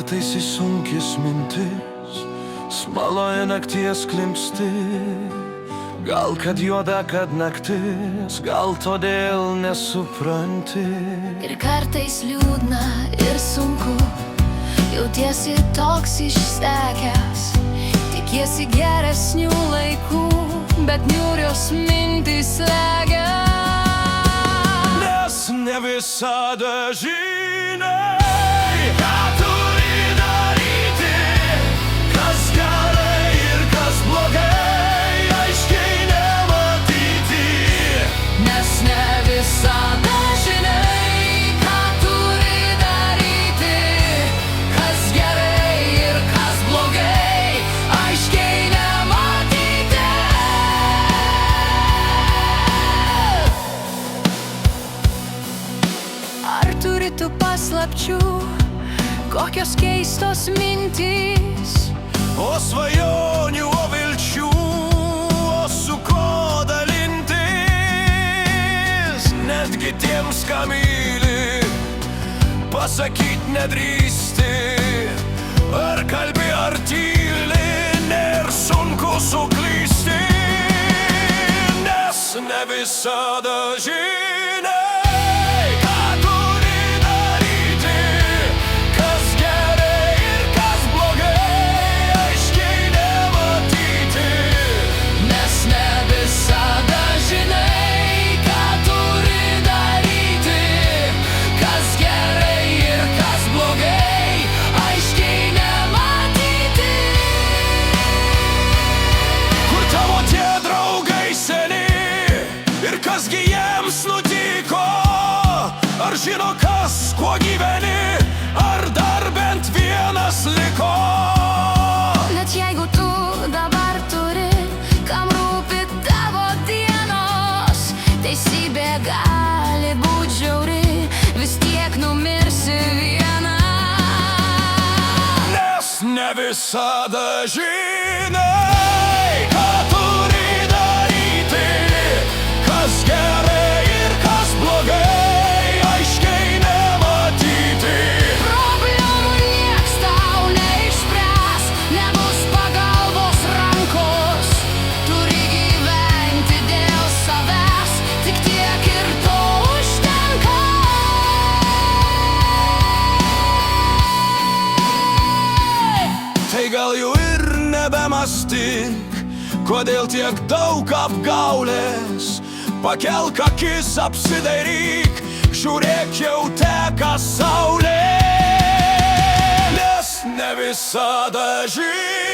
Kartais į sunkis mintis smaloje nakties klimpsti. Gal kad juoda, kad naktis, gal todėl nesupranti. Ir kartais liūdna ir sunku, jautiesi toks išsekęs, tikiesi geresnių laikų, bet niūrios mintys slegia. Nes ne visada žinai, ką turi daryti, kas gerai ir kas blogai, aiškiai nematyti. Nes ne visada žinai, ką turi daryti, kas gerai ir kas blogai, aiškiai nematyti. Ar turi tu paslapčių, kokios keistos mintys? O svajonių, o vilčių, o su ko dalintis. Netgi tiems, ką myli, pasakyt nedrįsti. Ar kalbi, ar tyli, nėr sunku suklysti. Nes ne visada žinai, ką turi daryti, kas gerai ir kas blogai, aiškiai nematyti. Nes ne visada žinai, ką turi daryti, kas gerai ir kas blogai, aiškiai nematyti. Kur tavo tie draugai seni ir kasgi jiems nutiko? Ar žino kas, kuo gyveni, ar dar bent vienas liko? Net jeigu tu dabar turi, kam rūpi tavo dienos, teisybė gali būt žiauri, vis tiek numirsi viena. Nes ne visada žinai, ką turi daryti, kas gerai ir kas blogai, aiškiai nematyti. Problemų nieks tau neišspręs, nebus pagalbos rankos. Turi gyventi dėl savęs, tik tiek ir to užtenka. Tai gal jau ir nebemąstyk, kodėl tiek daug apgaulės. Pakelk akis, apsidairyk, žiūrėk, jau teka saulė. Nes ne visada žinai,